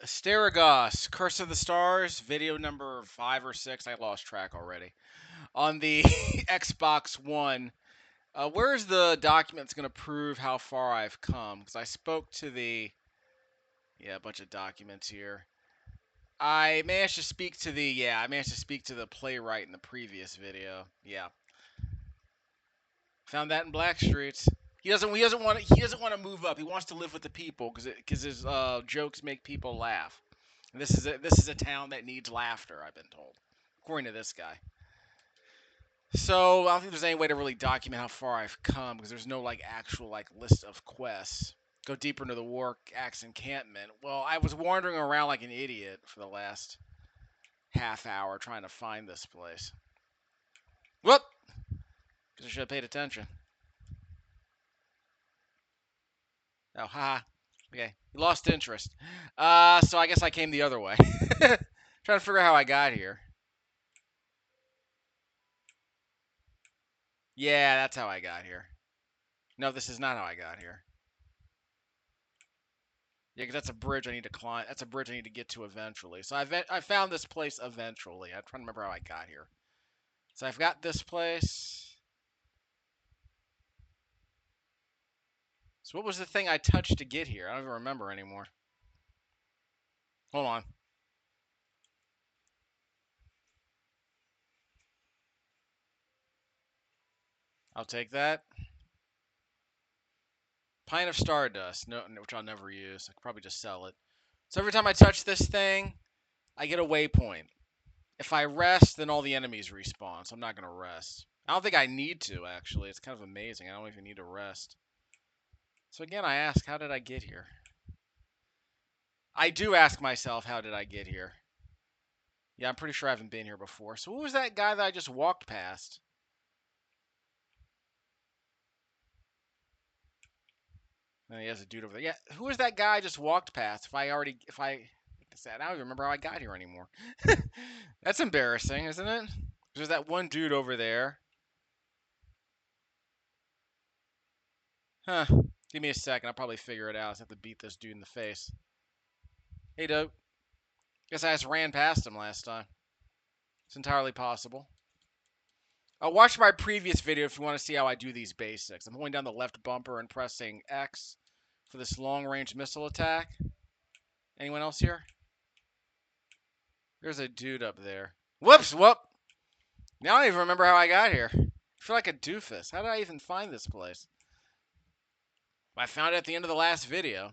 Asterigos, Curse of the Stars, video number 5 or 6. I lost track already. On the Xbox One. Where's the document that's going to prove how far I've come? Because I spoke to the. Yeah, a bunch of documents here. I managed to speak to the. Yeah, I managed to speak to the playwright in the previous video. Yeah. Found that in Blackstreet's. He doesn't want to move up. He wants to live with the people because his jokes make people laugh. And this is a town that needs laughter, I've been told, according to this guy. So I don't think there's any way to really document how far I've come because there's no like actual like list of quests. Go deeper into the war axe encampment. Well, I was wandering around like an idiot for the last half hour trying to find this place. Whoop! Because I should have paid attention. Oh, haha. Okay, you lost interest. So I guess I came the other way. Trying to figure out how I got here. Yeah, that's how I got here. No, this is not how I got here. Yeah, because that's a bridge I need to climb. That's a bridge I need to get to eventually. So I found this place eventually. I'm trying to remember how I got here. So I've got this place. So what was the thing I touched to get here? I don't even remember anymore. Hold on. I'll take that. Pint of Stardust, no, which I'll never use. I could probably just sell it. So every time I touch this thing, I get a waypoint. If I rest, then all the enemies respawn, so I'm not going to rest. I don't think I need to, actually. It's kind of amazing. I don't even need to rest. So again, I ask, how did I get here? I do ask myself, how did I get here? Yeah, I'm pretty sure I haven't been here before. So who was that guy that I just walked past? Oh, he has a dude over there. Yeah, who was that guy I just walked past? I don't even remember how I got here anymore. That's embarrassing, isn't it? There's that one dude over there. Huh. Give me a second. I'll probably figure it out. I just have to beat this dude in the face. Hey, dope. Guess I just ran past him last time. It's entirely possible. Watch my previous video if you want to see how I do these basics. I'm holding down the left bumper and pressing X for this long-range missile attack. Anyone else here? There's a dude up there. Whoops, whoop. Now I don't even remember how I got here. I feel like a doofus. How did I even find this place? I found it at the end of the last video.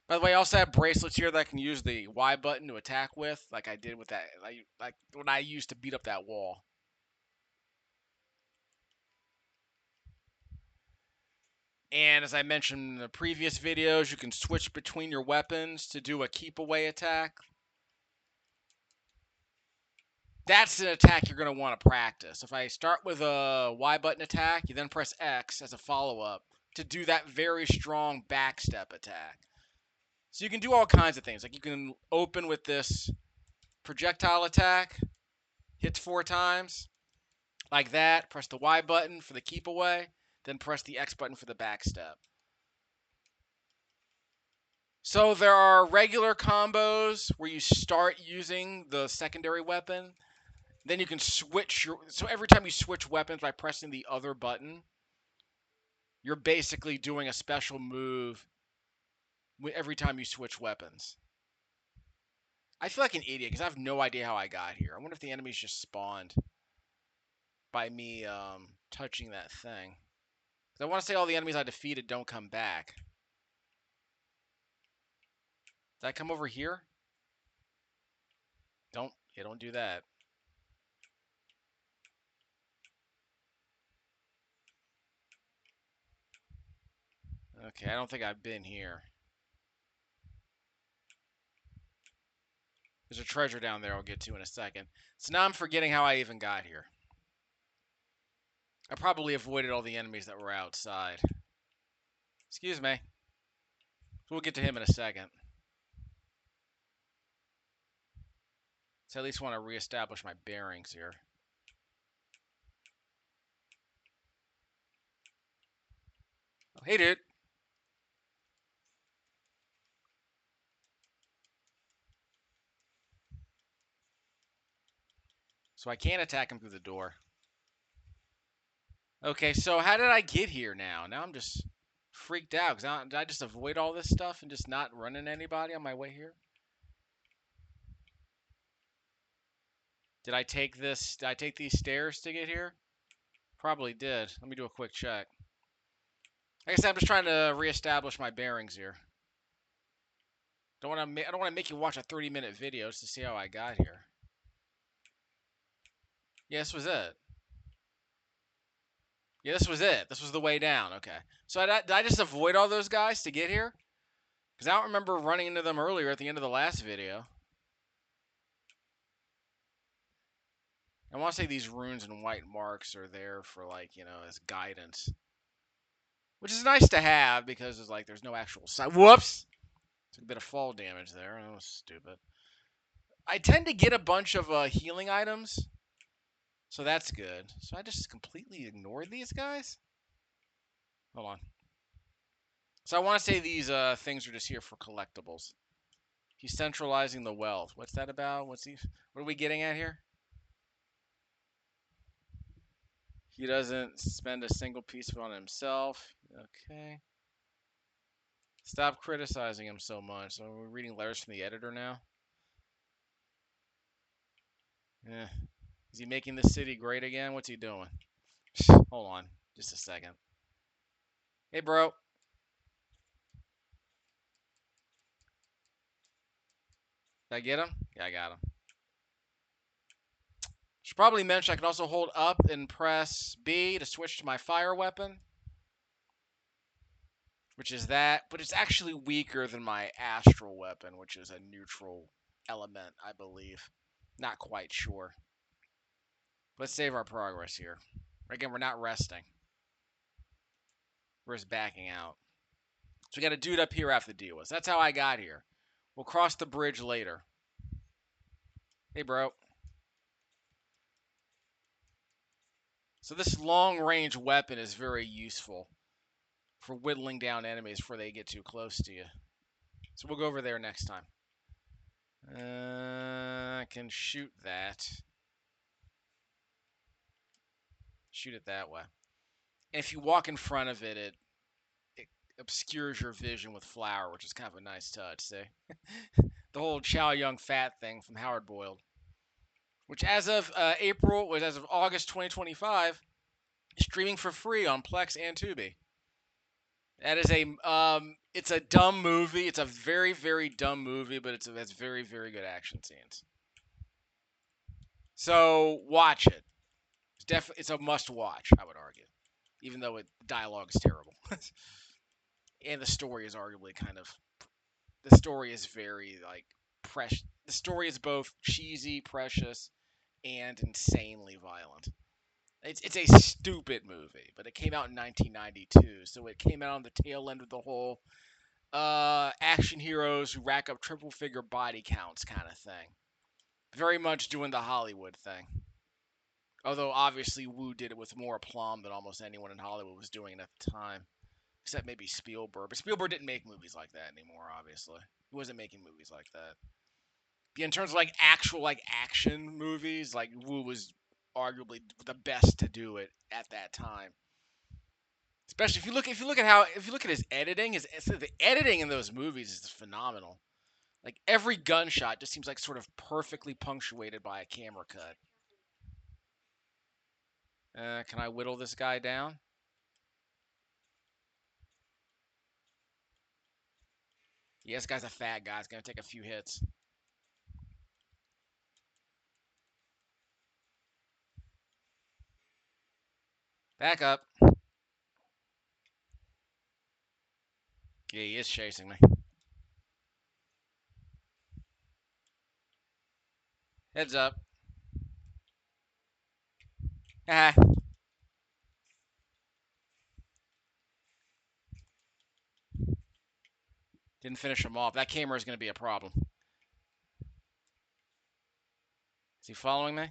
By the way, I also have bracelets here that I can use the Y button to attack with, like I did with that, like what I used to beat up that wall. And as I mentioned in the previous videos, you can switch between your weapons to do a keep away attack. That's an attack you're going to want to practice. If I start with a Y button attack, you then press X as a follow-up to do that very strong backstep attack. So you can do all kinds of things. Like you can open with this projectile attack, hits 4 times, like that. Press the Y button for the keep away, then press the X button for the backstep. So there are regular combos where you start using the secondary weapon. Then you can switch so every time you switch weapons by pressing the other button, you're basically doing a special move every time you switch weapons. I feel like an idiot because I have no idea how I got here. I wonder if the enemies just spawned by me touching that thing. I want to say all the enemies I defeated don't come back. Did I come over here? Don't do that. Okay, I don't think I've been here. There's a treasure down there I'll get to in a second. So now I'm forgetting how I even got here. I probably avoided all the enemies that were outside. Excuse me. We'll get to him in a second. So I at least want to reestablish my bearings here. Oh, hey, dude. So I can't attack him through the door. Okay, so how did I get here now? Now I'm just freaked out. Did I just avoid all this stuff and just not run into anybody on my way here? Did I take this? Did I take these stairs to get here? Probably did. Let me do a quick check. Like I said, I'm just trying to reestablish my bearings here. I don't want to make you watch a 30-minute video just to see how I got here. Yeah, this was it. Yeah, this was it. This was the way down. Okay. So did I just avoid all those guys to get here? Because I don't remember running into them earlier at the end of the last video. I want to say these runes and white marks are there for, like, you know, as guidance. Which is nice to have because it's like there's no actual side. Whoops! Took a bit of fall damage there. That was stupid. I tend to get a bunch of healing items. So that's good. So I just completely ignored these guys? Hold on. So I want to say these things are just here for collectibles. He's centralizing the wealth. What's that about? What are we getting at here? He doesn't spend a single piece of it on himself. Okay. Stop criticizing him so much. So we're reading letters from the editor now. Yeah. Is he making this city great again? What's he doing? Hold on. Just a second. Hey, bro. Did I get him? Yeah, I got him. Should probably mention I can also hold up and press B to switch to my fire weapon. Which is that, but it's actually weaker than my astral weapon, which is a neutral element, I believe. Not quite sure. Let's save our progress here. Again, we're not resting. We're just backing out. So we got a dude up here I have to deal with. That's how I got here. We'll cross the bridge later. Hey, bro. So this long-range weapon is very useful for whittling down enemies before they get too close to you. So we'll go over there next time. I can shoot that. Shoot it that way. And if you walk in front of it, it obscures your vision with flour, which is kind of a nice touch, see? The whole Chow Yun Fat thing from Howard Boiled. Which as of August 2025, streaming for free on Plex and Tubi. That is it's a dumb movie. It's a very, very dumb movie, but it has very, very good action scenes. So watch it. It's a must watch, I would argue, even though dialogue is terrible, and the story is arguably kind of. The story is very like precious. The story is both cheesy, precious, and insanely violent. It's a stupid movie, but it came out in 1992, so it came out on the tail end of the whole action heroes who rack up triple figure body counts kind of thing. Very much doing the Hollywood thing. Although obviously Wu did it with more aplomb than almost anyone in Hollywood was doing it at the time. Except maybe Spielberg. But Spielberg didn't make movies like that anymore, obviously. He wasn't making movies like that. But in terms of like actual like action movies, like Wu was arguably the best to do it at that time. Especially if you look at his editing, the editing in those movies is phenomenal. Like every gunshot just seems like sort of perfectly punctuated by a camera cut. Can I whittle this guy down? Yeah, this guy's a fat guy. It's gonna take a few hits. Back up. Yeah, he is chasing me. Heads up. Ah. Didn't finish him off. That camera is going to be a problem. Is he following me?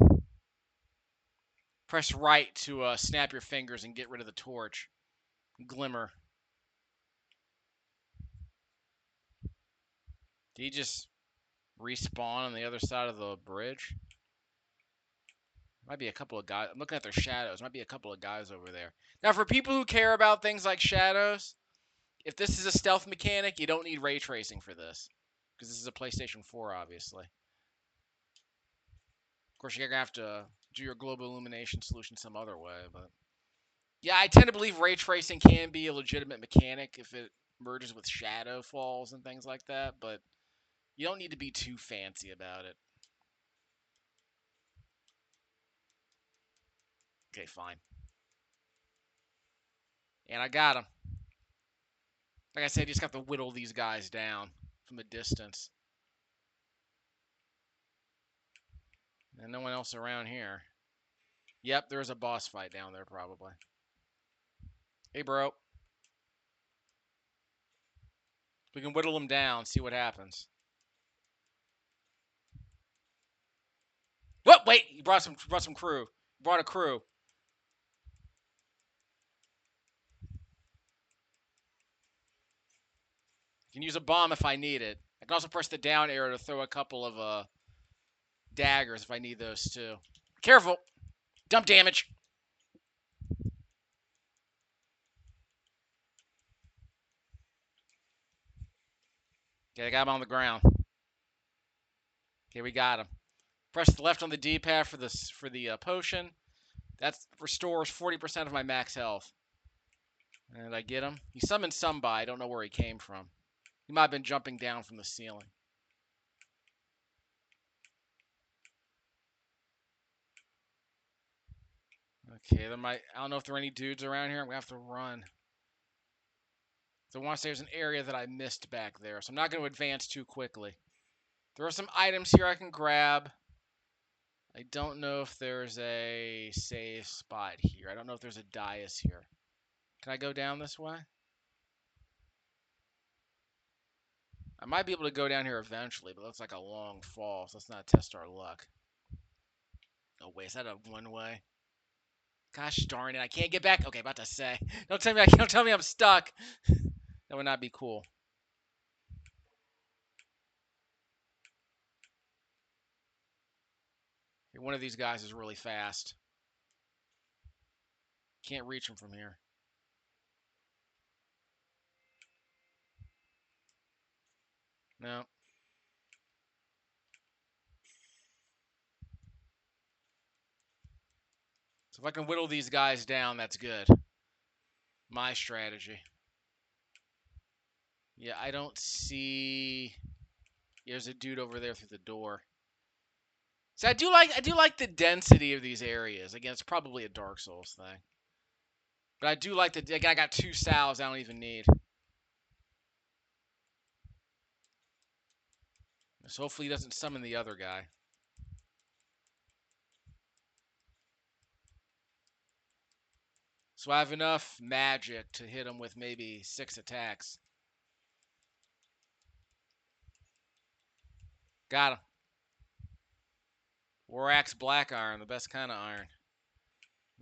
Press right to snap your fingers and get rid of the torch. Glimmer. Did he just respawn on the other side of the bridge? Might be a couple of guys. I'm looking at their shadows. Might be a couple of guys over there. Now, for people who care about things like shadows, if this is a stealth mechanic, you don't need ray tracing for this, because this is a PlayStation 4, obviously. Of course, you're gonna have to do your global illumination solution some other way, but yeah, I tend to believe ray tracing can be a legitimate mechanic if it merges with shadow falls and things like that, but you don't need to be too fancy about it. Okay, fine. And I got him. Like I said, you just have to whittle these guys down from a distance. And no one else around here. Yep, there's a boss fight down there probably. Hey, bro. We can whittle them down, see what happens. What? Wait, you brought some crew. You brought a crew. You can use a bomb if I need it. I can also press the down arrow to throw a couple of daggers if I need those too. Careful! Dump damage! Okay, I got him on the ground. Okay, we got him. Press the left on the D-pad for the potion. That restores 40% of my max health. And I get him. He summoned somebody. I don't know where he came from. He might have been jumping down from the ceiling. Okay, I don't know if there are any dudes around here. I'm going to have to run. So I want to say there's an area that I missed back there. So I'm not going to advance too quickly. There are some items here I can grab. I don't know if there's a safe spot here. I don't know if there's a dais here. Can I go down this way? I might be able to go down here eventually, but it looks like a long fall, so let's not test our luck. Oh, wait, is that a one-way? Gosh darn it, I can't get back. Okay, about to say. Don't tell me I'm stuck. That would not be cool. One of these guys is really fast. Can't reach him from here. No. So if I can whittle these guys down, that's good. My strategy. Yeah, I don't see. There's a dude over there through the door. So I do like the density of these areas. Again, it's probably a Dark Souls thing. But I do like the. I got 2 salves I don't even need. So hopefully he doesn't summon the other guy. So I have enough magic to hit him with maybe 6 attacks. Got him. War Axe Black Iron, the best kind of iron.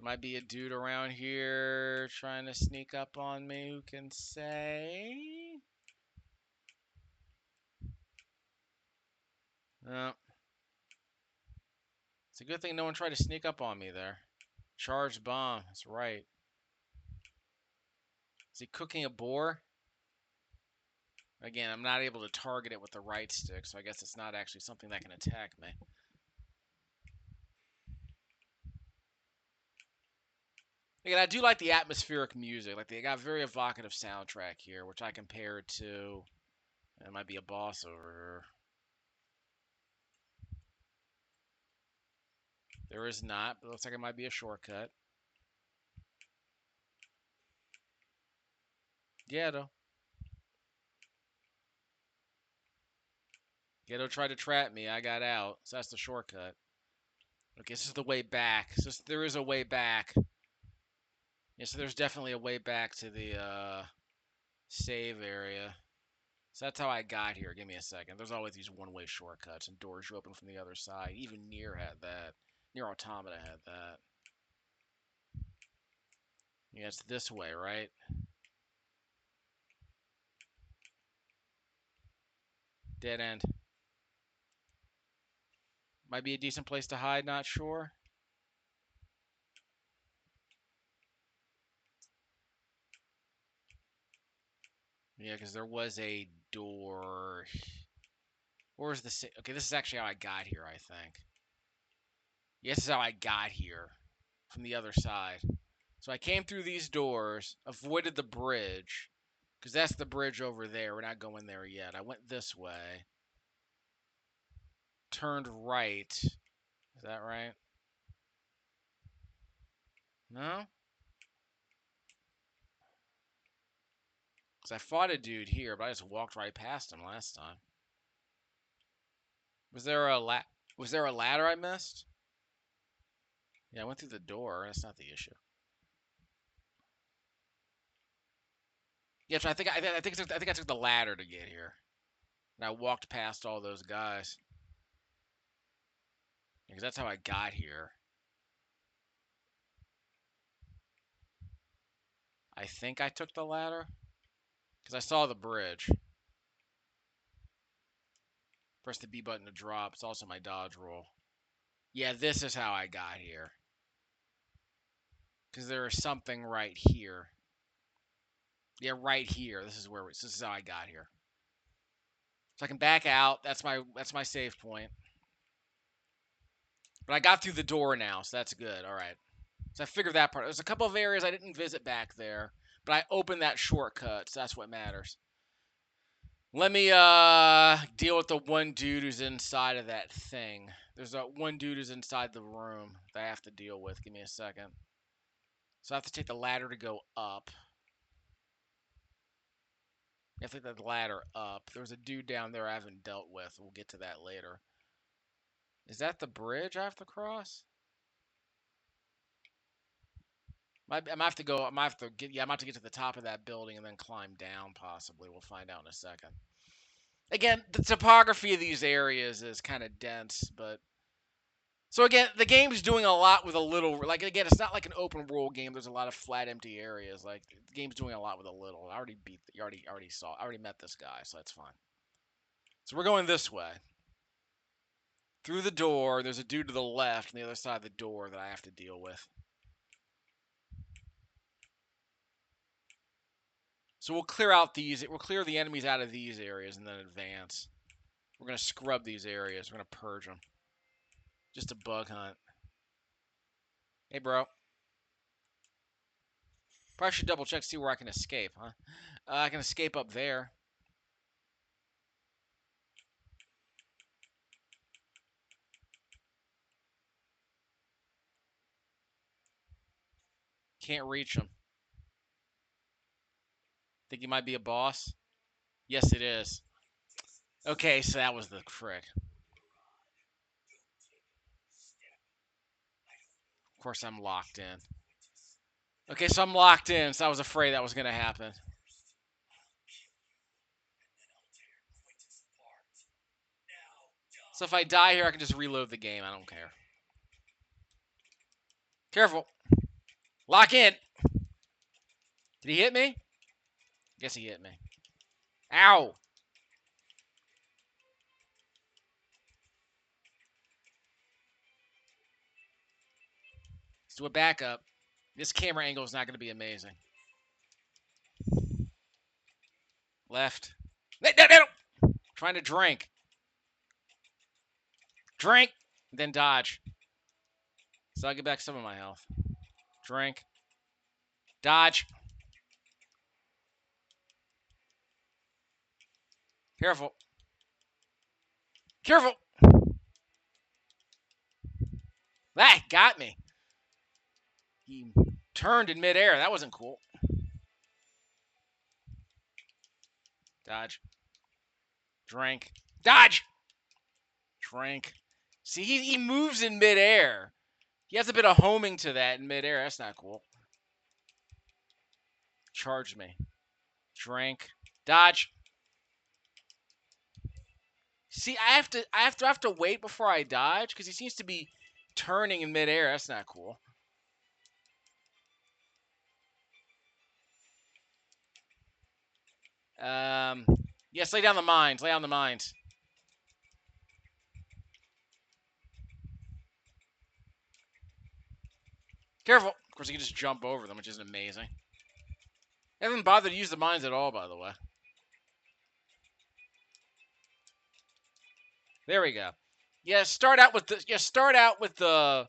Might be a dude around here trying to sneak up on me, who can say? No. It's a good thing no one tried to sneak up on me there. Charged bomb, that's right. Is he cooking a boar? Again, I'm not able to target it with the right stick, so I guess it's not actually something that can attack me. Again, I do like the atmospheric music. Like, they got a very evocative soundtrack here, which I compare to... There might be a boss over here. There is not, but it looks like it might be a shortcut. Ghetto. Ghetto tried to trap me. I got out, so that's the shortcut. Okay, this is the way back. So there is a way back. Yeah, so there's definitely a way back to the save area. So that's how I got here. Give me a second. There's always these one-way shortcuts and doors you open from the other side. Even Nier had that. Nier Automata had that. Yeah, it's this way, right? Dead end. Might be a decent place to hide, not sure. Yeah, because there was a door. Where's the... Okay, this is actually how I got here, I think. Yeah, this is how I got here. From the other side. So I came through these doors, avoided the bridge, because that's the bridge over there. We're not going there yet. I went this way, turned right. Is that right? No? Because I fought a dude here, but I just walked right past him last time. Was there a Was there a ladder I missed? Yeah, I went through the door. That's not the issue. Yeah, so I think I took the ladder to get here, and I walked past all those guys. Because that's how I got here. I think I took the ladder because I saw the bridge. Press the B button to drop. It's also my dodge roll. Yeah, this is how I got here. Because there is something right here. Yeah, right here. This is how I got here. So I can back out. That's my save point. But I got through the door now, so that's good. All right. So I figured that part. There's a couple of areas I didn't visit back there, but I opened that shortcut, so that's what matters. Let me deal with the one dude who's inside of that thing. There's one dude who's inside the room that I have to deal with. Give me a second. So I have to take the ladder to go up. I have to take the ladder up. There's a dude down there I haven't dealt with. We'll get to that later. Is that the bridge I have to cross? I'm gonna have to go. I'm gonna have to get. Yeah, I'm gonna have to get to the top of that building and then climb down. Possibly. We'll find out in a second. Again, the topography of these areas is kind of dense, but so again, the game's doing a lot with a little. Like again, it's not like an open world game. There's a lot of flat, empty areas. Like the game's doing a lot with a little. I already beat. You already saw. I already met this guy, so that's fine. So we're going this way. Through the door, there's a dude to the left on the other side of the door that I have to deal with. So we'll clear out these. We'll clear the enemies out of these areas and then advance. We're gonna scrub these areas. We're gonna purge them. Just a bug hunt. Hey, bro. Probably should double check to see where I can escape, huh? I can escape up there. Can't reach him. Think he might be a boss? Yes, it is. Okay, so that was the trick. Of course, I'm locked in. Okay, so I'm locked in, so I was afraid that was going to happen. So if I die here, I can just reload the game. I don't care. Careful. Lock in. Did he hit me? Guess he hit me. Ow. Let's do a backup. This camera angle is not going to be amazing. Left. No. Trying to drink. Drink. Then dodge. So I'll get back some of my health. Drink. Dodge. Careful. Careful. That got me. He turned in midair. That wasn't cool. Dodge. Drink. Dodge. Drink. See, he moves in midair. He has a bit of homing to that in midair. That's not cool. Charged me. Drink. Dodge. See, I have to wait before I dodge because he seems to be turning in midair. That's not cool. Yes, lay down the mines. Lay down the mines. Careful. Of course, you can just jump over them, which is amazing. I haven't bothered to use the mines at all, by the way. There we go. Yeah, start out with the. Yeah, start out with the.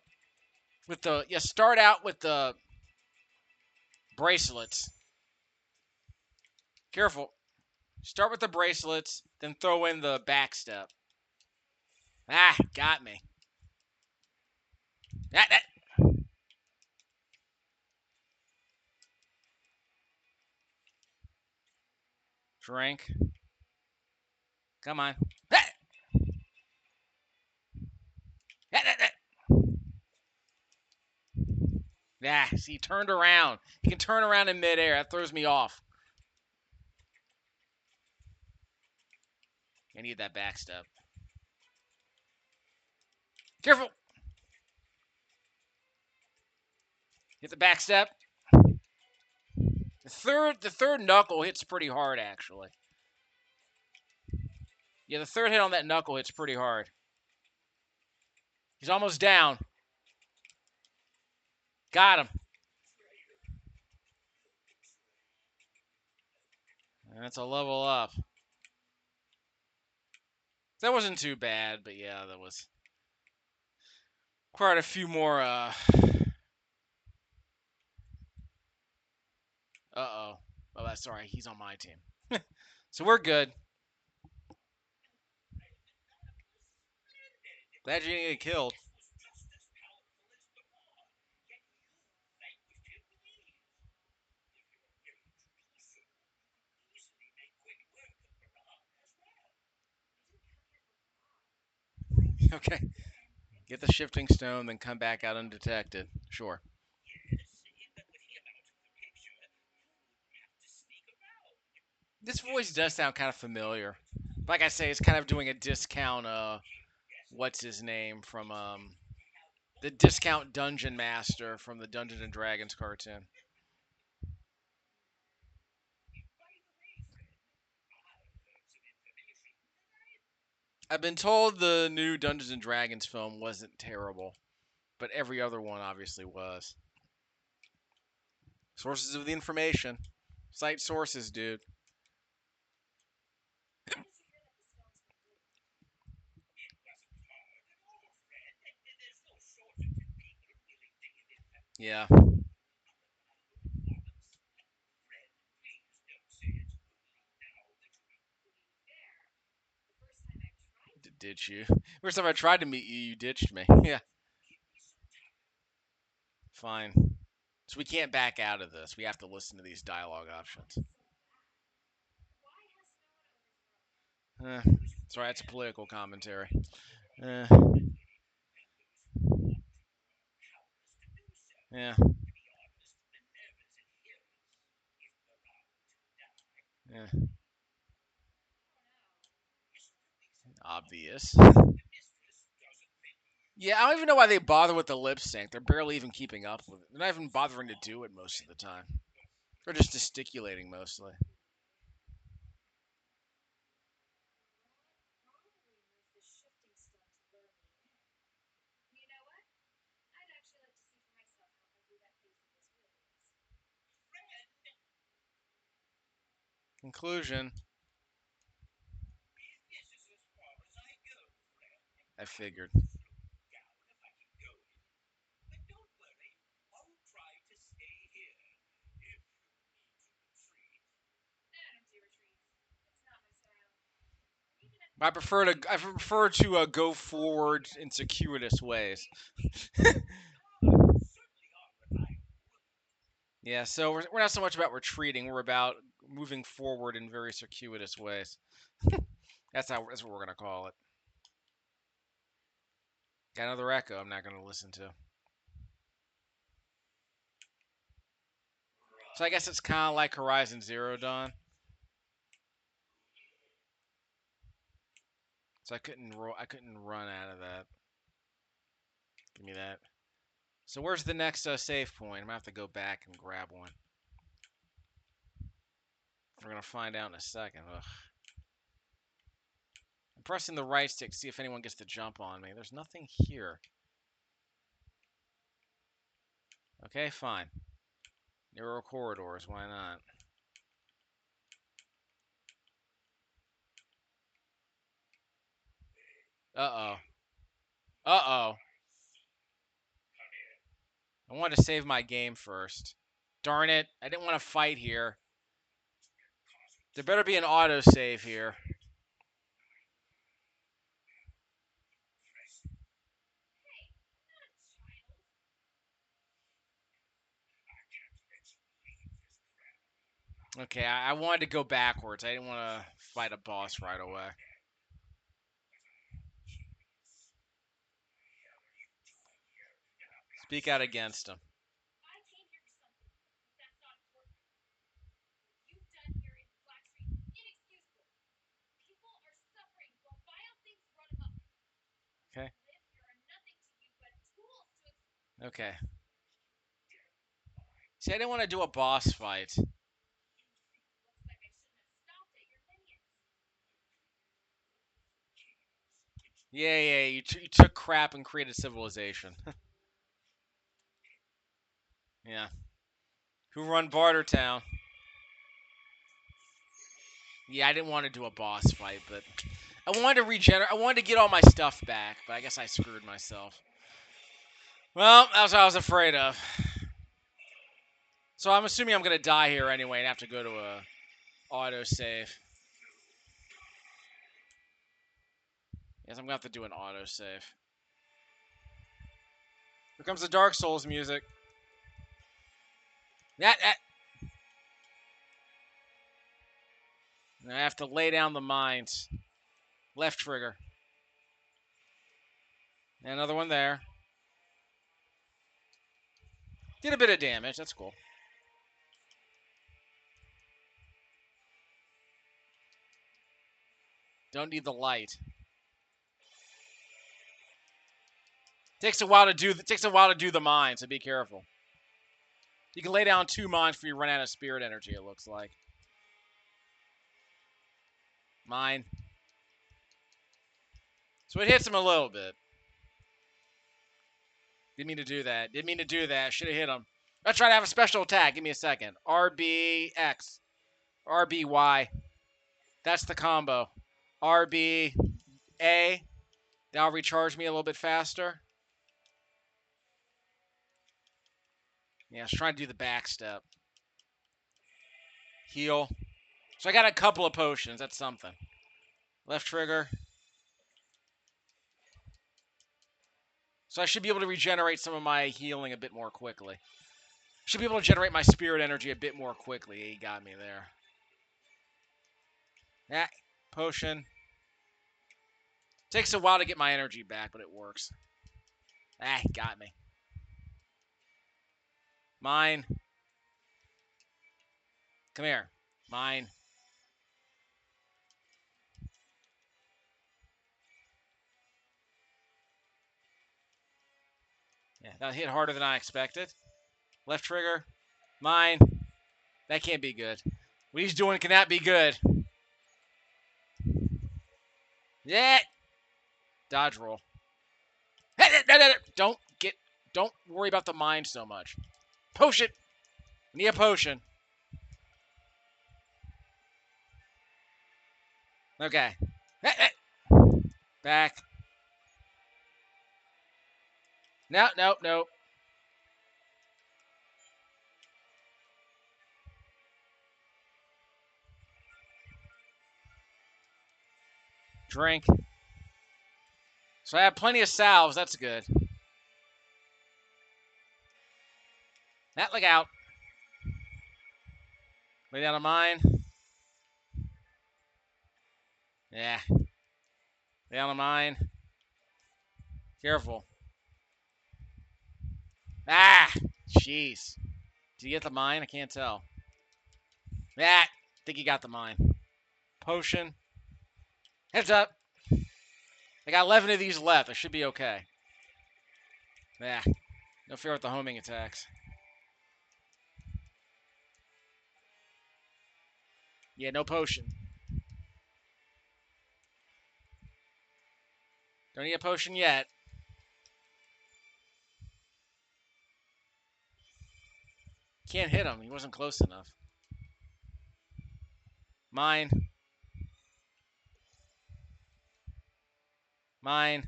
With the. Yeah, start out with the bracelets. Careful. Start with the bracelets, then throw in the back step. Ah, got me. That. Drink. Come on. Ah, that. Yeah, see, he turned around. He can turn around in midair. That throws me off. I need that back step. Careful. Hit the back step. The third knuckle hits pretty hard, actually. Yeah, the third hit on that knuckle hits pretty hard. He's almost down. Got him. That's a level up. That wasn't too bad, but yeah, that was quite a few more. Uh-oh. Oh, that's all right. He's on my team. So we're good. Glad you didn't get killed. Okay. Get the shifting stone, then come back out undetected. Sure. This voice does sound kind of familiar. Like I say, it's kind of doing a discount. What's his name from the discount dungeon master from the Dungeons and Dragons cartoon. I've been told the new Dungeons and Dragons film wasn't terrible, but every other one obviously was. Sources of the information. Cite sources, dude. Yeah. Did you? First time I tried to meet you, you ditched me. Yeah. Fine. So we can't back out of this. We have to listen to these dialogue options. Eh, sorry, that's a political commentary. Eh, yeah. Yeah. Obvious. Yeah, I don't even know why they bother with the lip sync. They're barely even keeping up with it. They're not even bothering to do it most of the time. They're just gesticulating mostly. Conclusion. I figured. I prefer to go forward in circuitous ways. Yeah, so we're not so much about retreating. We're about moving forward in very circuitous ways. That's what we're gonna call it. Got another echo. I'm not gonna listen to. So I guess it's kind of like Horizon Zero Dawn. So I couldn't run out of that. Give me that. So where's the next save point? I'm gonna have to go back and grab one. We're gonna find out in a second. Ugh. I'm pressing the right stick to see if anyone gets to jump on me. There's nothing here. Okay, fine. Narrow corridors. Why not? Uh-oh. Uh-oh. I wanted to save my game first. Darn it. I didn't want to fight here. There better be an autosave here. Okay, I wanted to go backwards. I didn't want to fight a boss right away. Speak out against him. Okay. Okay. See, I didn't want to do a boss fight. Yeah, you took crap and created civilization. Yeah. Who run Bartertown? Yeah, I didn't want to do a boss fight, but I wanted to regenerate. I wanted to get all my stuff back, but I guess I screwed myself. Well, that's what I was afraid of. So I'm assuming I'm gonna die here anyway and have to go to a autosave. Yes, I'm gonna have to do an autosave. Here comes the Dark Souls music. That. I have to lay down the mines. Left trigger. And another one there. Did a bit of damage. That's cool. Don't need the light. Takes a while to do the mine, so be careful. You can lay down 2 mines before you run out of spirit energy, it looks like. Mine. So it hits him a little bit. Didn't mean to do that. Should have hit him. Let's try to have a special attack. Give me a second. RBX. RBY. That's the combo. RBA. That'll recharge me a little bit faster. Yeah, I was trying to do the back step. Heal. So I got a couple of potions. That's something. Left trigger. So I should be able to regenerate some of my healing a bit more quickly. Should be able to generate my spirit energy a bit more quickly. He got me there. That potion. Takes a while to get my energy back, but it works. He got me. Mine. Come here. Mine. Yeah, that hit harder than I expected. Left trigger. Mine. That can't be good. What he's doing cannot be good. Yeah. Dodge roll. Don't worry about the mine so much. Potion. Need a potion. Okay. Back. No. Drink. So I have plenty of salves. That's good. That look out. Lay down a mine. Yeah. Lay down a mine. Careful. Jeez. Did you get the mine? I can't tell. I think you got the mine. Potion. Heads up. I got 11 of these left. I should be okay. No fear with the homing attacks. Yeah, no potion. Don't need a potion yet. Can't hit him. He wasn't close enough. Mine. Mine.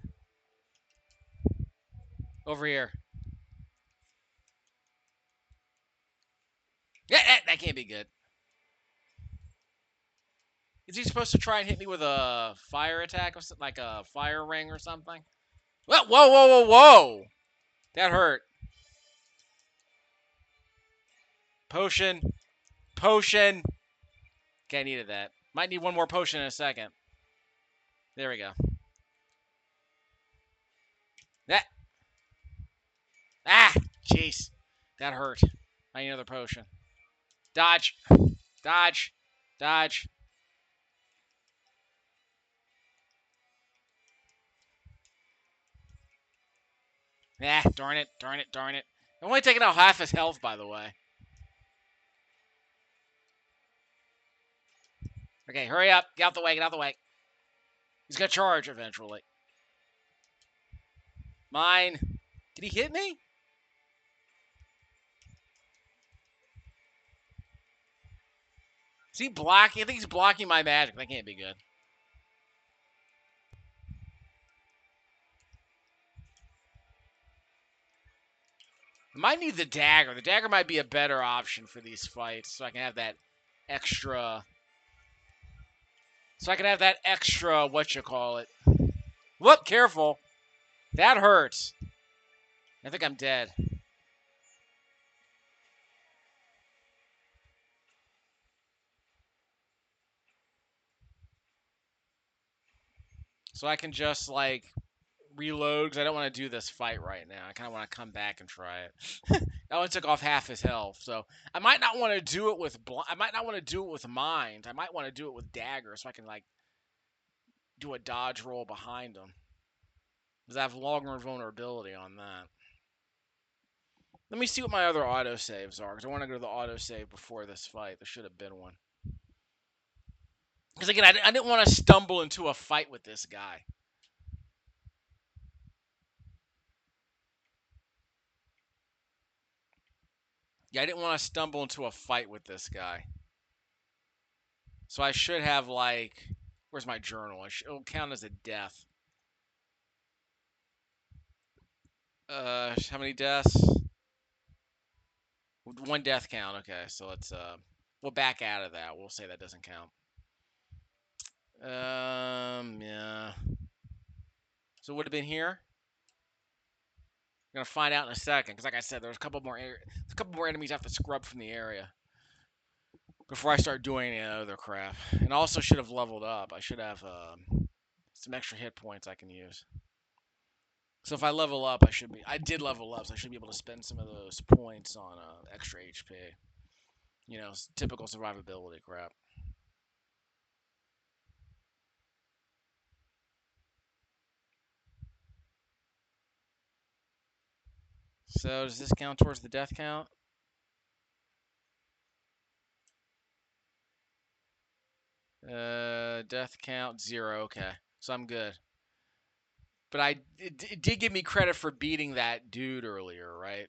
Over here. Yeah, that can't be good. Is he supposed to try and hit me with a fire attack or something, like a fire ring or something? Whoa, whoa, whoa, whoa, whoa! That hurt. Potion. Potion. Okay, I needed that. Might need one more potion in a second. There we go. That. Ah! Jeez. That hurt. I need another potion. Dodge. Dodge. Dodge. Ah, darn it. Darn it. Darn it. I'm only taking out half his health, by the way. Okay, hurry up. Get out the way. Get out the way. He's going to charge eventually. Mine. Did he hit me? Is he blocking? I think he's blocking my magic. That can't be good. I might need the dagger. The dagger might be a better option for these fights, so I can have that extra. So I can have that extra. Whatchamacallit. Whoop! Careful. That hurts. I think I'm dead. So I can just like reload because I don't want to do this fight right now. I kind of want to come back and try it. That one took off half his health, so I might not want to do it with. I might not want to do it with mind. I might want to do it with dagger, so I can like do a dodge roll behind him. Because I have longer vulnerability on that. Let me see what my other autosaves are, because I want to go to the autosave before this fight. There should have been one. Because again, I didn't want to stumble into a fight with this guy. Yeah, I didn't want to stumble into a fight with this guy. So I should have, like... Where's my journal? It'll count as a death. How many deaths? One death count. Okay, so let's... We'll back out of that. We'll say that doesn't count. Yeah. So it would have been here? I'm gonna find out in a second, because like I said, there's a couple more enemies I have to scrub from the area before I start doing any other crap. And I also should have leveled up. I should have some extra hit points I can use. So if I level up, I did level up, so I should be able to spend some of those points on extra HP. You know, typical survivability crap. So does this count towards the death count? Death count 0. Okay, so I'm good. But it did give me credit for beating that dude earlier, right?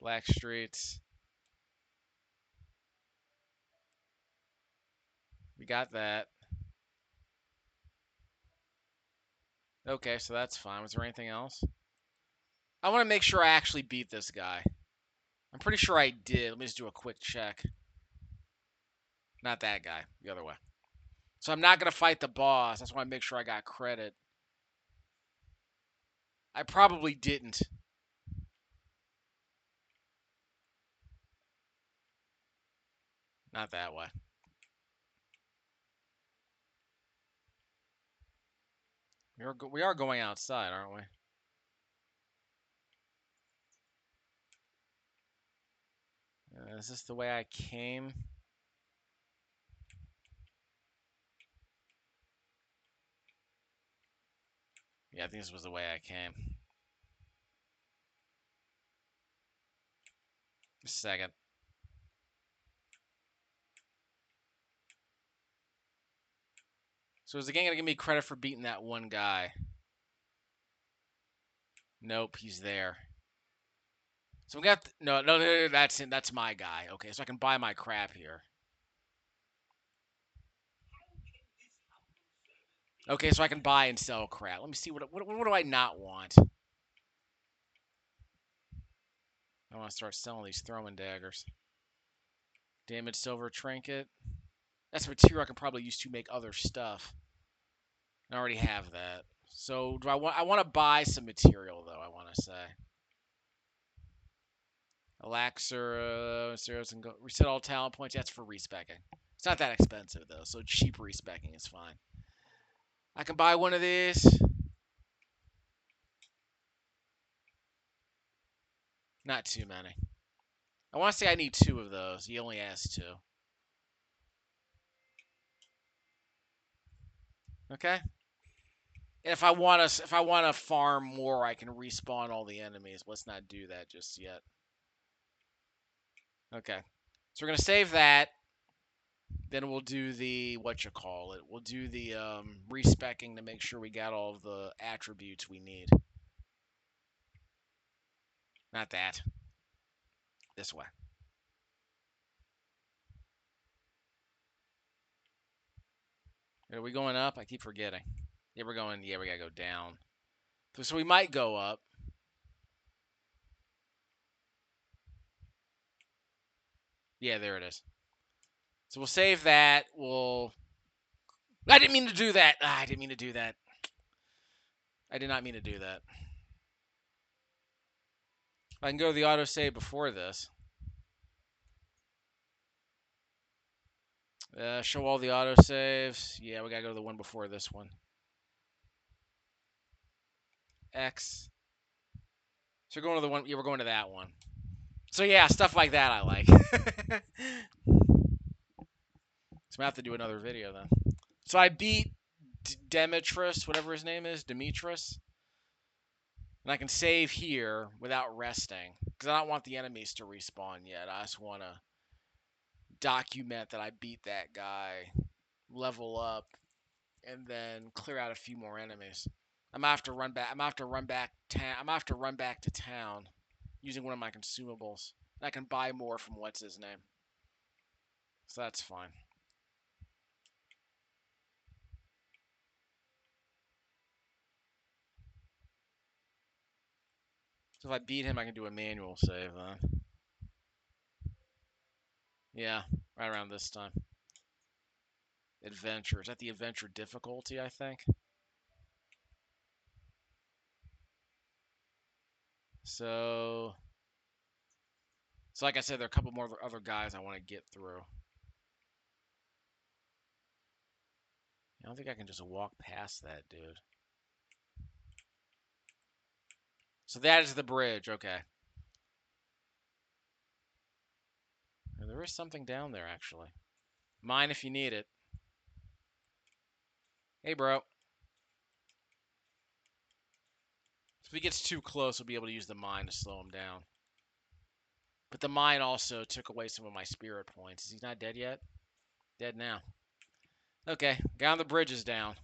Black Streets. We got that. Okay, so that's fine. Was there anything else? I want to make sure I actually beat this guy. I'm pretty sure I did. Let me just do a quick check. Not that guy. The other way. So I'm not going to fight the boss. That's why I make sure I got credit. I probably didn't. Not that way. We are going outside, aren't we? Is this the way I came? Yeah, I think this was the way I came. Just a second. So is the game going to give me credit for beating that one guy? Nope, he's there. So we got no, that's my guy. Okay, so I can buy my crap here. Okay, so I can buy and sell crap. Let me see, what do I not want? I want to start selling these throwing daggers. Damaged silver trinket. That's material I can probably use to make other stuff. I already have that. So do I want to buy some material though, I want to say. Alaxer, zeros and go, reset all talent points. That's for respecking. It's not that expensive though, so cheap respecking is fine. I can buy one of these. Not too many. I want to say I need 2 of those. He only has 2. Okay. And if I want to farm more, I can respawn all the enemies. Let's not do that just yet. Okay. So we're gonna save that. Then we'll do the We'll do the respecking to make sure we got all of the attributes we need. Not that. This way. Are we going up? I keep forgetting. Yeah, we're going. Yeah, we gotta go down. So we might go up. Yeah, there it is. So we'll save that. I didn't mean to do that. I didn't mean to do that. I did not mean to do that. I can go to the autosave before this. Show all the autosaves. Yeah, we gotta go to the one before this one. X. So we're going to the one. Yeah, we're going to that one. So yeah, stuff like that I like. So I'm gonna have to do another video then. So I beat Demetrius, whatever his name is, Demetrius, and I can save here without resting because I don't want the enemies to respawn yet. I just want to document that I beat that guy, level up, and then clear out a few more enemies. I'm gonna have to run back. I'm gonna have to run back. I'm gonna have to run back to town using one of my consumables. And I can buy more from what's his name. So that's fine. So if I beat him, I can do a manual save then. Yeah, right around this time. Adventure. Is that the adventure difficulty, I think? So like I said, there are a couple more other guys I want to get through. I don't think I can just walk past that dude. So that is the bridge, okay. There is something down there, actually. Mine if you need it. Hey, bro. If he gets too close, we'll be able to use the mine to slow him down. But the mine also took away some of my spirit points. Is he not dead yet? Dead now. Okay, down the bridge is down.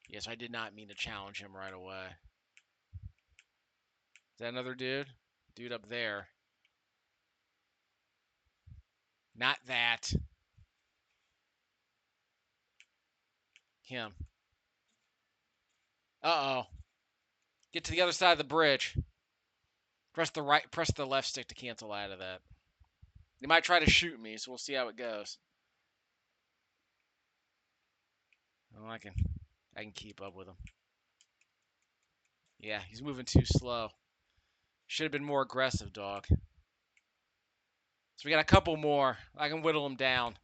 Yes, I did not mean to challenge him right away. Is that another dude? Dude up there. Not that. Him. Uh-oh. Get to the other side of the bridge. Press the left stick to cancel out of that. They might try to shoot me, so we'll see how it goes. Oh, I can keep up with him. Yeah, he's moving too slow. Should have been more aggressive, dog. So we got a couple more. I can whittle him down.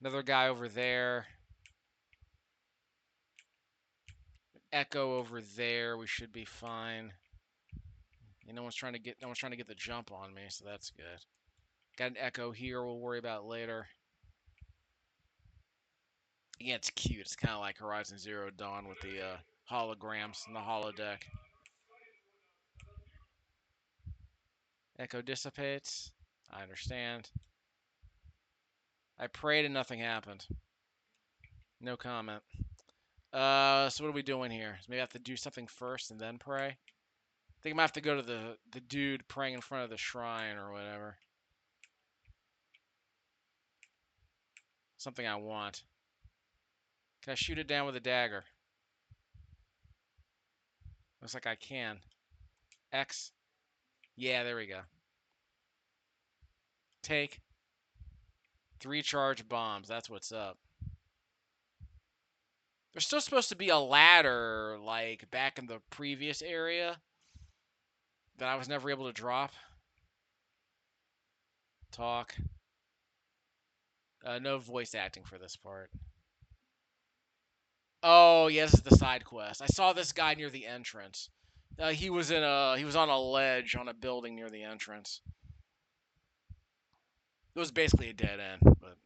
Another guy over there. Echo over there. We should be fine. No one's trying to get the jump on me, so that's good. Got an Echo here. We'll worry about later. Yeah, it's cute. It's kind of like Horizon Zero Dawn with the holograms and the holodeck. Echo dissipates. I understand. I prayed and nothing happened. No comment. So what are we doing here? So maybe I have to do something first and then pray? I think I might have to go to the dude praying in front of the shrine or whatever. Something I want. Can I shoot it down with a dagger? Looks like I can. X. Yeah, there we go. Take 3 charged bombs. That's what's up. There's still supposed to be a ladder, like, back in the previous area that I was never able to drop. Talk. No voice acting for this part. Oh, yeah, this is the side quest. I saw this guy near the entrance. He was on a ledge on a building near the entrance. It was basically a dead end, but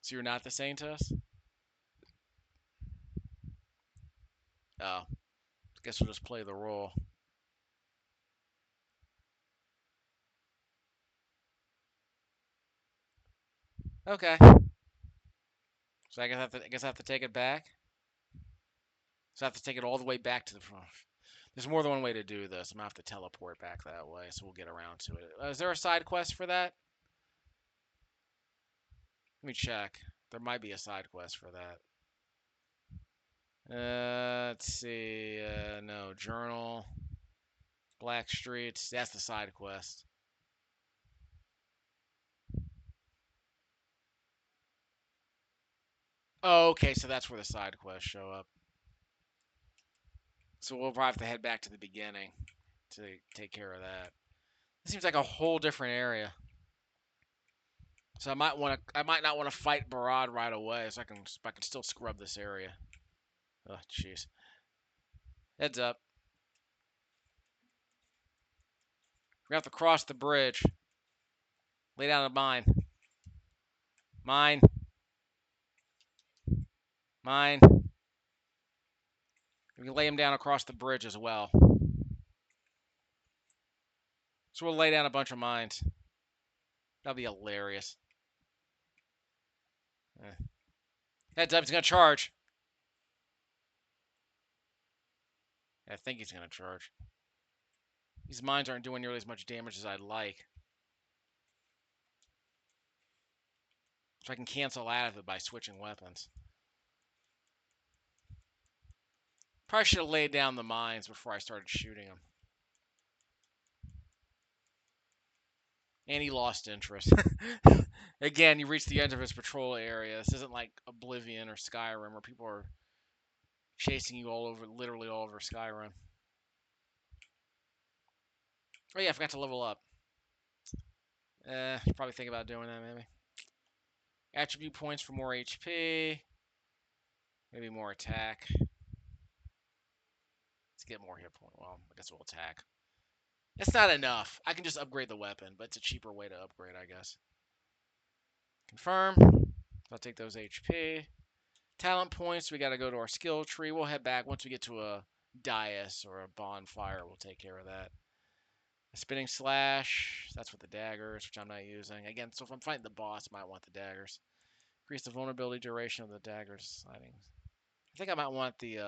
so you're not the Saintess? Oh, guess we'll just play the role. Okay. So I guess I have to take it back. So I have to take it all the way back to the front. There's more than one way to do this. I'm gonna have to teleport back that way, so we'll get around to it. Is there a side quest for that? Let me check. There might be a side quest for that. Let's see. No, journal. Black Streets. That's the side quest. Oh, okay, so that's where the side quests show up. So we'll probably have to head back to the beginning to take care of that. It seems like a whole different area. So I might not want to fight Barad right away, so I can still scrub this area. Oh, jeez. Heads up. We have to cross the bridge. Lay down a mine. Mine. Mine. We can lay him down across the bridge as well. So we'll lay down a bunch of mines. That'll be hilarious. Heads up, he's gonna charge. I think he's gonna charge. These mines aren't doing nearly as much damage as I'd like. So I can cancel out of it by switching weapons. Probably should have laid down the mines before I started shooting them. And he lost interest. Again, you reach the end of his patrol area. This isn't like Oblivion or Skyrim where people are chasing you literally all over Skyrim. Oh yeah, I forgot to level up. Should probably think about doing that maybe. Attribute points for more HP. Maybe more attack. Let's get more hit point. Well, I guess we'll attack. It's not enough. I can just upgrade the weapon, but it's a cheaper way to upgrade, I guess. Confirm. I'll take those HP. Talent points, we got to go to our skill tree. We'll head back once we get to a dais or a bonfire. We'll take care of that. A spinning slash, that's with the daggers, which I'm not using. Again, so if I'm fighting the boss, I might want the daggers. Increase the vulnerability duration of the daggers sliding. I think I might want the...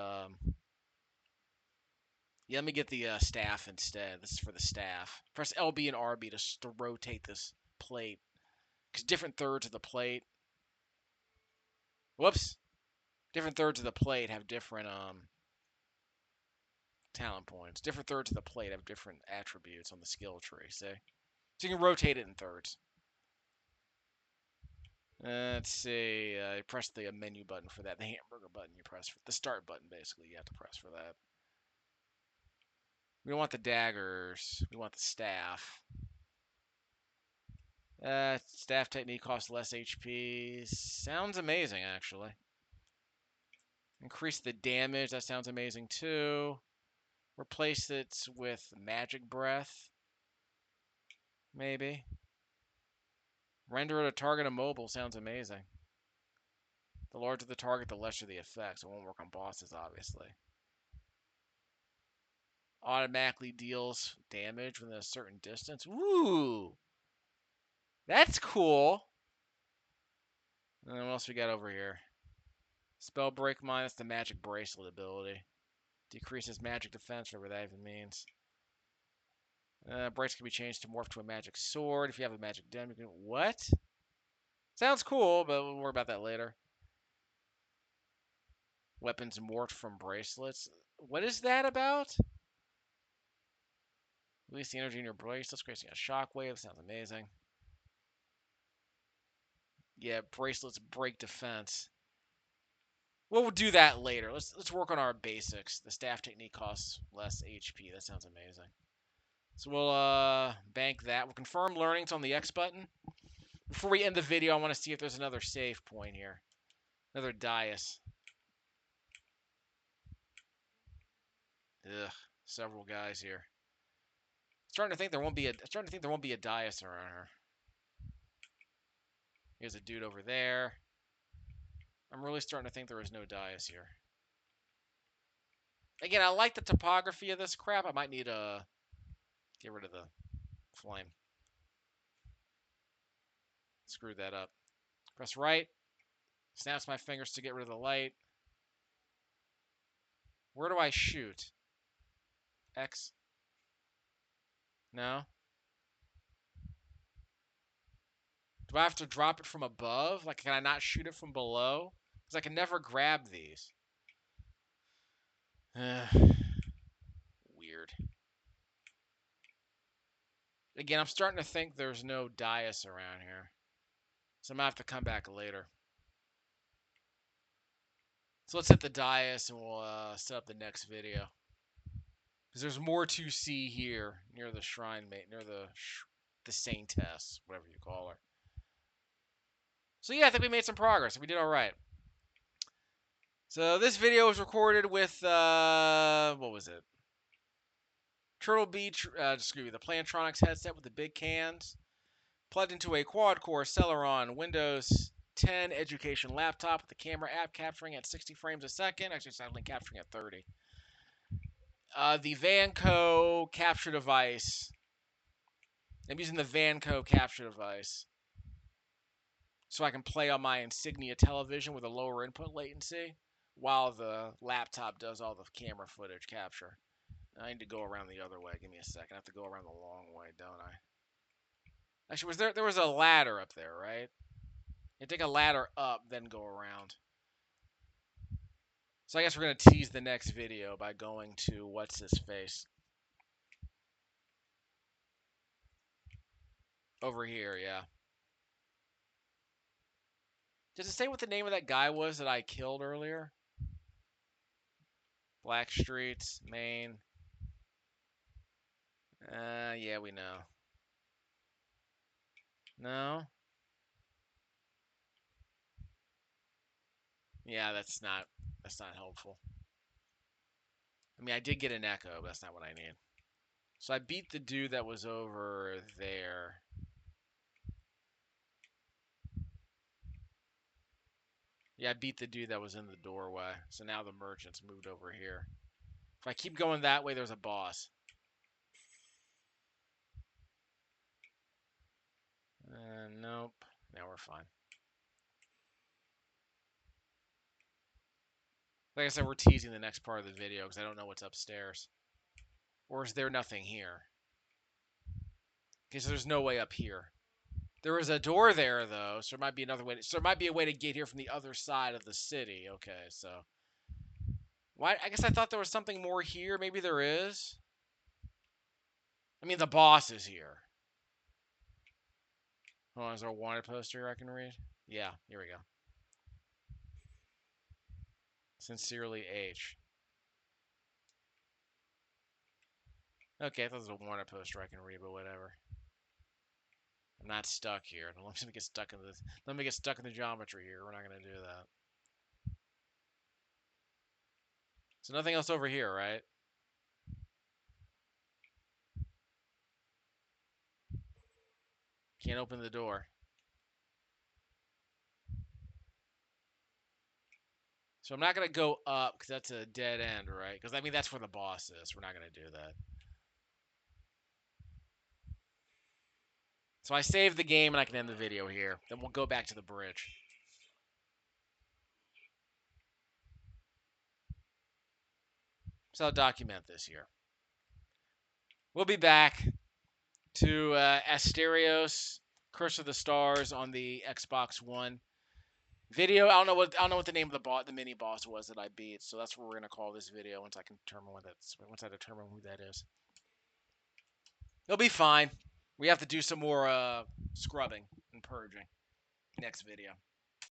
Yeah, let me get the staff instead. This is for the staff. Press LB and RB to rotate this plate. Because different thirds of the plate... Whoops! Different thirds of the plate have different talent points. Different thirds of the plate have different attributes on the skill tree, see? So you can rotate it in thirds. Let's see. You press the menu button for that. The hamburger button you press. The start button, basically, you have to press for that. We don't want the daggers. We want the staff. Staff technique costs less HP. Sounds amazing, actually. Increase the damage. That sounds amazing, too. Replace it with magic breath. Maybe. Render a target immobile sounds amazing. The larger the target, the lesser the effects. It won't work on bosses, obviously. Automatically deals damage within a certain distance. Ooh! That's cool! And then what else we got over here? Spell break minus the magic bracelet ability. Decreases magic defense, whatever that even means. Brace can be changed to morph to a magic sword. If you have a magic gem, you can... What? Is Sounds cool, but we'll worry about that later. Weapons morphed from bracelets. What is that about? Release the energy in your bracelets, creating a shockwave. Sounds amazing. Yeah, bracelets break defense. We'll do that later. Let's work on our basics. The staff technique costs less HP. That sounds amazing. So we'll bank that. We'll confirm learnings on the X button. Before we end the video, I want to see if there's another save point here. Another dais. Ugh, several guys here. Starting to think there won't be a dais around here. Here's a dude over there. I'm really starting to think there is no dais here. Again, I like the topography of this crap. I might need to get rid of the flame. Screw that up. Press right. Snaps my fingers to get rid of the light. Where do I shoot? X? No? Do I have to drop it from above? Like, can I not shoot it from below? Because I can never grab these. Weird. Again, I'm starting to think there's no dais around here. So I'm going to have to come back later. So let's hit the dais and we'll set up the next video. Because there's more to see here near the shrine mate, near the saintess, whatever you call her. So yeah, I think we made some progress. We did all right. So this video was recorded with, what was it? Turtle Beach, the Plantronics headset with the big cans. Plugged into a quad-core Celeron Windows 10 education laptop with the camera app capturing at 60 frames a second. Actually, it's only capturing at 30. The Vanco capture device. I'm using the Vanco capture device so I can play on my Insignia television with a lower input latency while the laptop does all the camera footage capture. I need to go around the other way. Give me a second. I have to go around the long way, don't I? Actually, there was a ladder up there, right? You take a ladder up, then go around. So I guess we're going to tease the next video by going to what's his face. Over here, yeah. Does it say what the name of that guy was that I killed earlier? Black Streets, Maine. Yeah, we know. No? Yeah, that's not helpful. I mean, I did get an echo, but that's not what I need. So I beat the dude that was over there. Yeah, I beat the dude that was in the doorway. So now the merchant's moved over here. If I keep going that way, there's a boss. Nope. Now we're fine. Like I said, we're teasing the next part of the video because I don't know what's upstairs. Or is there nothing here? Okay, so there's no way up here. There was a door there, though, so there might be another way. So there might be a way to get here from the other side of the city. Okay, so... Why? I guess I thought there was something more here. Maybe there is. I mean, the boss is here. Hold on, is there a wanted poster I can read? Yeah, here we go. Sincerely, H. Okay, I thought there was a wanted poster I can read, but whatever. I'm not stuck here. Let me get stuck in this. Let me get stuck in the geometry here. We're not gonna do that. So nothing else over here, right? Can't open the door. So I'm not gonna go up because that's a dead end, right? Because I mean that's where the boss is. We're not gonna do that. So I save the game and I can end the video here. Then we'll go back to the bridge. So I'll document this here. We'll be back to Asterigos Curse of the Stars on the Xbox One. Video. I don't know what the name of the mini boss was that I beat. So that's what we're gonna call this video once I can determine once I determine who that is. It'll be fine. We have to do some more scrubbing and purging next video.